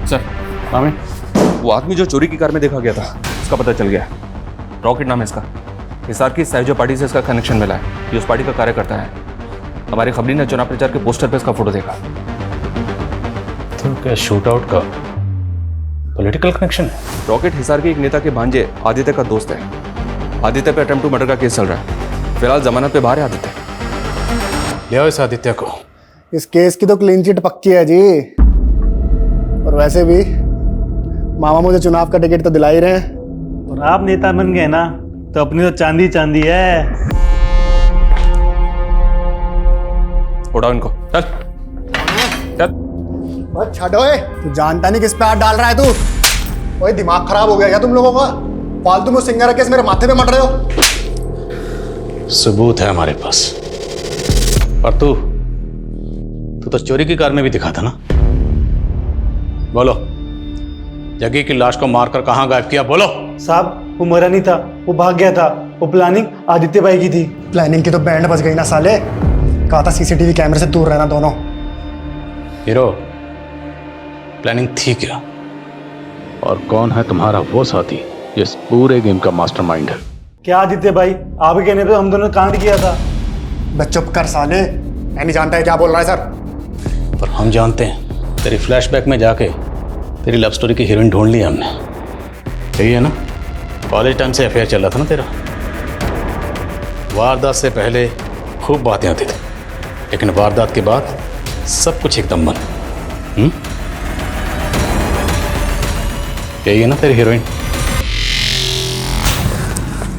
सर वो आदमी जो चोरी की कार में देखा गया था, उसका पता चल गया। रॉकेट नाम है इसका। हिसार की सहजो पार्टी से इसका कनेक्शन मिला है। ये उस पार्टी का कार्यकर्ता है। हमारी खबरी ने चुनाव प्रचार के पोस्टर पे इसका फोटो देखा। तो क्या शूट आउट का पॉलिटिकल कनेक्शन है? रॉकेट हिसार के एक नेता के भांजे आदित्य का दोस्त है। आदित्य पे अटेम्प्ट टू मर्डर का केस चल रहा है। फिलहाल जमानत पे बाहर है आदित्य। ले आओ इस आदित्य को। इस केस की तो क्लीन चिट पक्की है जी। और वैसे भी मामा मुझे चुनाव का टिकट तो दिला ही रहे हैं। और आप नेता बन गए ना, तो अपनी तो चांदी चांदी है। उड़ाओ इनको, चल चल। बस छोड़ो, तू जानता नहीं किस पे हाथ डाल रहा है तू। ओए दिमाग खराब हो गया क्या तुम लोगों का? फालतू में सिंगर केस मेरे माथे पे मट रहे हो। सबूत है हमारे पास। पर तू तो चोरी की कार में भी दिखा था ना? बोलो, जग्गी की लाश को मारकर कहां गायब किया? बोलो। साहब वो मरा नहीं था, वो भाग गया था। वो प्लानिंग आदित्य भाई की थी। प्लानिंग की तो बैंड बज गई ना साले। कहा था सीसीटीवी कैमरे से दूर रहना दोनों। हीरो, प्लानिंग थी क्या? और कौन है तुम्हारा वो साथी जिस पूरे गेम का मास्टरमाइंड है? क्या आदित्य भाई, आपके कहने पे हम दोनों ने कांड किया था। बस चुप कर साले, मैं नहीं जानता है क्या बोल रहा है सर। पर हम जानते हैं। तेरी फ्लैशबैक में जाके तेरी लव स्टोरी की हीरोइन ढूंढ ली हमने। यही है ना? कॉलेज टाइम से अफेयर चल रहा था ना तेरा। वारदात से पहले खूब बातें आती थी, लेकिन वारदात के बाद सब कुछ एकदम बंद। यही है ना तेरी हीरोइन?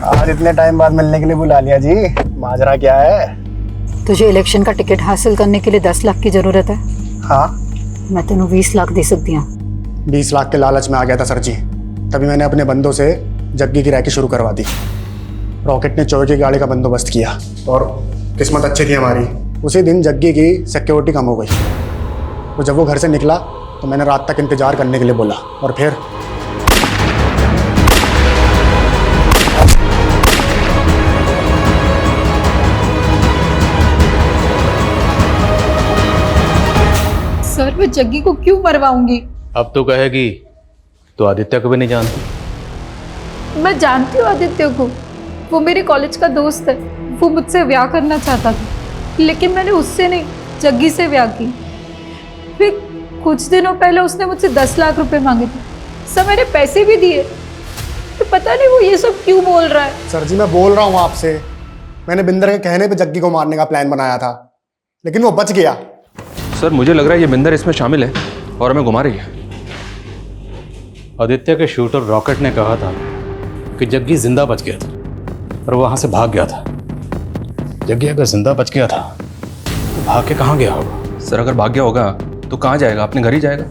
आज इतने टाइम बाद मिलने के लिए बुला लिया जी। माजरा क्या है? तुझे इलेक्शन का टिकट हासिल करने के लिए 10 लाख की जरूरत है। हाँ, मैं तेनों 20 लाख दे सकती हूँ। 20 लाख के लालच में आ गया था सर जी, तभी मैंने अपने बंदों से जग्गी की रैकी शुरू करवा दी। रॉकेट ने चोरी की गाड़ी का बंदोबस्त किया और किस्मत अच्छी थी हमारी। उसी दिन जग्गी की सिक्योरिटी कम हो गई। तो जब वो घर से निकला तो मैंने रात तक इंतजार करने के लिए बोला, और फिर सर मैं जग्गी को क्यों मरवाऊंगी? अब तो कहेगी तो आदित्य को भी नहीं जानती। मैं जानती हूँ आदित्य को, वो मेरे कॉलेज का दोस्त है। वो मुझसे ब्याह करना चाहता था, लेकिन मैंने उससे नहीं, जग्गी से ब्याह की। फिर कुछ दिनों पहले उसने मुझसे 10 लाख रुपए मांगे थे। सर मैंने पैसे भी दिए, तो पता नहीं वो ये सब क्यों बोल रहा है। सर जी मैं बोल रहा हूँ आपसे, मैंने बिंदर के कहने पे जग्गी को मारने का प्लान बनाया था, लेकिन वो बच गया। सर मुझे लग रहा है ये बिंदर इसमें शामिल है और हमें घुमा रही है। आदित्य के शूटर रॉकेट ने कहा था कि जग्गी जिंदा बच गया था, पर वहां से भाग गया था। जग्गी अगर जिंदा बच गया था तो भाग के कहाँ गया होगा? सर अगर भाग गया होगा तो कहाँ जाएगा? अपने घर ही जाएगा।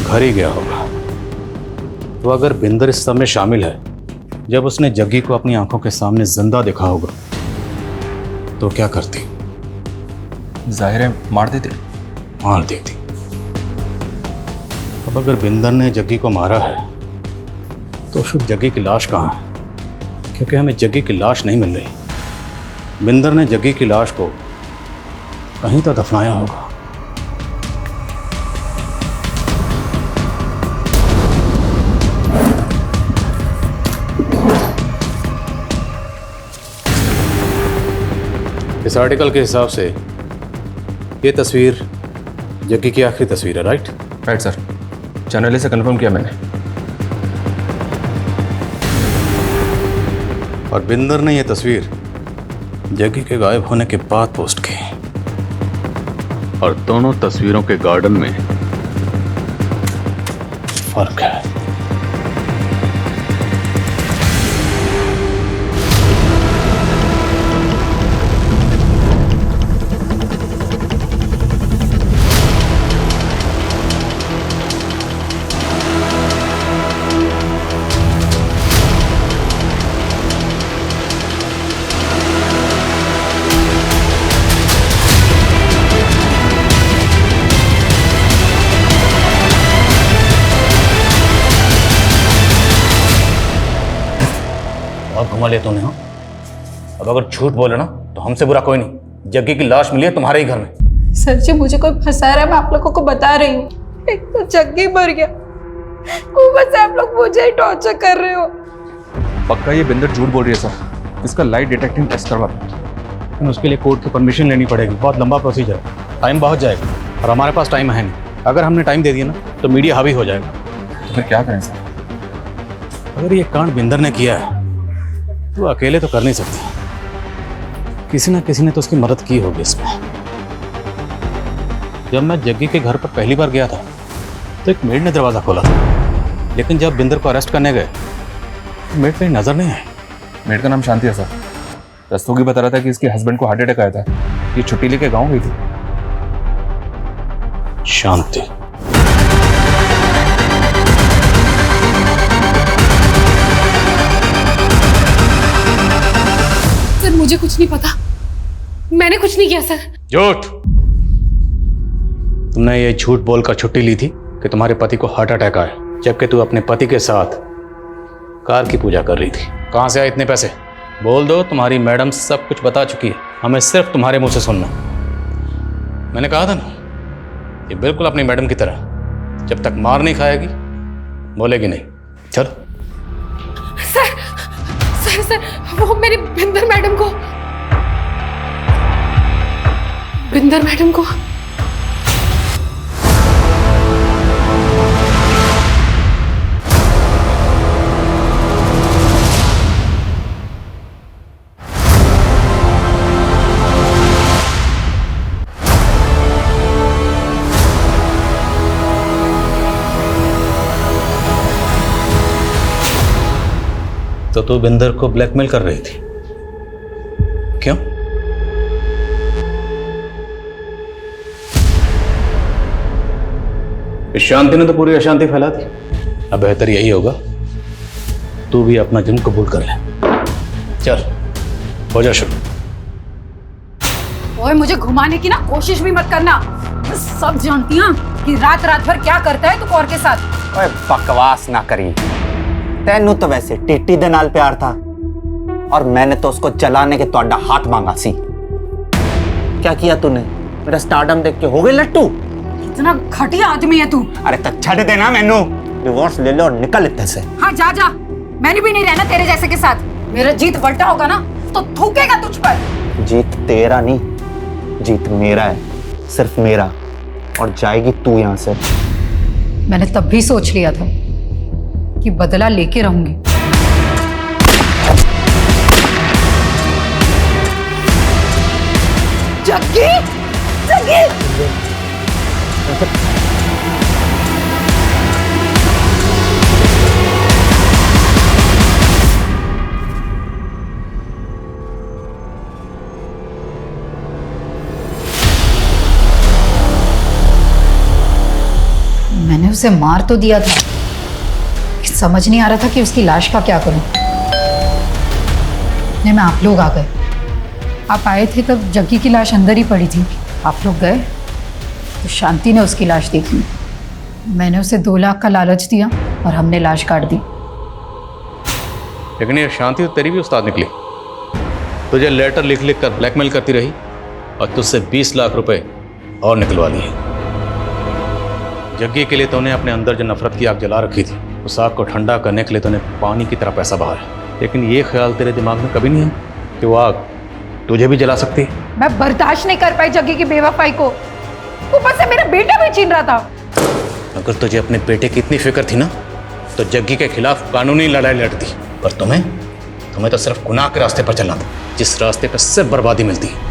घर ही गया होगा। तो अगर बिंदर इस सब में शामिल है, जब उसने जग्गी को अपनी आंखों के सामने जिंदा देखा होगा तो क्या करती? जाहिर है मार देते। मार देती। अब अगर बिंदर ने जग्गी को मारा है तो फिर जग्गी की लाश कहाँ है? क्योंकि हमें जग्गी की लाश नहीं मिल रही। बिंदर ने जग्गी की लाश को कहीं तो दफनाया होगा। इस आर्टिकल के हिसाब से ये तस्वीर जग्गी की आखिरी तस्वीर है, राइट? राइट सर, चैनल से कंफर्म किया मैंने। और बिंदर ने ये तस्वीर जग्गी के गायब होने के बाद पोस्ट की। और दोनों तस्वीरों के गार्डन में फर्क है। घुमा लिया तूने। हाँ, अब अगर झूठ बोले ना तो हमसे बुरा कोई नहीं। जग्गी की लाश मिली है तुम्हारे ही घर में। सर जी मुझे कोई फंसा रहा है, मैं आप लोगों को बता रही हूँ। एक तो जग्गी मर गया, ऊपर से आप लोग मुझे ही टॉर्चर कर रहे हो। पक्का ये बिंदर झूठ बोल रही है सर। इसका लाइट डिटेक्टिंग टेस्ट करवा। लेकिन उसके लिए कोर्ट की परमिशन लेनी पड़ेगी, बहुत लंबा प्रोसीजर है, टाइम बहुत जाएगा और हमारे पास टाइम है नहीं। अगर हमने टाइम दे दिया ना तो मीडिया हावी हो जाएगा। तो फिर क्या करें सर? अगर ये कांड बिंदर ने किया है तो अकेले तो कर नहीं सकती, किसी ना किसी ने तो उसकी मदद की होगी इसमें। जब मैं जग्गी के घर पर पहली बार गया था तो एक मेड ने दरवाज़ा खोला था, लेकिन जब बिंदर को अरेस्ट करने गए तो मेड कहीं नजर नहीं आई। मेड का नाम शांति है सर। रस्तोगी बता रहा था कि इसके हस्बैंड को हार्ट अटैक आया था, ये छुट्टी लेके गाँव गई थी। शांति? सर मुझे कुछ नहीं पता, मैंने कुछ नहीं किया सर। झूठ! तुमने ये झूठ बोलकर छुट्टी ली थी कि तुम्हारे पति को हार्ट अटैक आया, जबकि तू अपने पति के साथ कार की पूजा कर रही थी। कहां से आए इतने पैसे? बोल दो, तुम्हारी मैडम सब कुछ बता चुकी है, हमें सिर्फ तुम्हारे मुंह से सुनना। मैंने कहा था ना, ये बिल्कुल अपनी मैडम की तरह, जब तक मार नहीं खाएगी बोलेगी नहीं। चल। सर सर सर वो मेरी बिंदर मैडम को तो तू बिंदर को ब्लैकमेल कर रही थी, क्यों? इस शांति ने तो पूरी अशांति फैला दी। अब बेहतर यही होगा तू भी अपना जुर्म कबूल कर ले। चल हो जा शुरू। ओए मुझे घुमाने की ना कोशिश भी मत करना, मैं सब जानती हूँ कि रात रात भर क्या करता है तू कौर के साथ। ओए बकवास ना करी, तेनू तो वैसे टीटी दे नाल प्यार था और मैंने तो उसको जलाने के तोड़ा हाथ मांगा सी। क्या किया तूने? मेरा स्टारडम देख के हो गई लट्टू? इतना घटिया आदमी है तू। अरे तो छड़ देना मैनू, डिवोर्स ले लो और निकल इत्थे से। हाँ जा जा, मैंने भी नहीं रहना तेरे जैसे के साथ। मेरा जीत बल्टा होगा ना तो थूकेगा तुझ पर। जीत तेरा नहीं, जीत मेरा है, सिर्फ मेरा, और जाएगी तू यहाँ से। मैंने तब भी सोच लिया था कि बदला लेके रहूंगी। जग्गी, जग्गी! मैंने उसे मार तो दिया था, समझ नहीं आ रहा था कि उसकी लाश का क्या करूं। नहीं, मैं आप लोग आ गए। आप आए थे तब जग्गी की लाश अंदर ही पड़ी थी। आप लोग गए तो शांति ने उसकी लाश देखी। मैंने उसे 2 लाख का लालच दिया और हमने लाश काट दी। लेकिन ये शांति तो तेरी भी उस्ताद निकली। तुझे लेटर लिख लिख कर ब्लैकमेल करती रही और तुझसे 20 लाख रुपए और निकलवा लिए। जग्गी के लिए तूने अपने अंदर जो नफरत की आग जला रखी थी, उस आग को ठंडा करने के लिए तूने पानी की तरह पैसा बहाया, लेकिन ये ख्याल तेरे दिमाग में कभी नहीं है कि वो आग तुझे भी जला सकती है। मैं बर्दाश्त नहीं कर पाई जग्गी की बेवफाई को, ऊपर से मेरा बेटा भी छीन रहा था। अगर तुझे अपने बेटे की इतनी फिक्र थी ना, तो जग्गी के खिलाफ कानूनी लड़ाई लड़ती। पर तुम्हें तो सिर्फ गुनाह के रास्ते पर चलना था, जिस रास्ते पर सिर्फ बर्बादी मिलती है।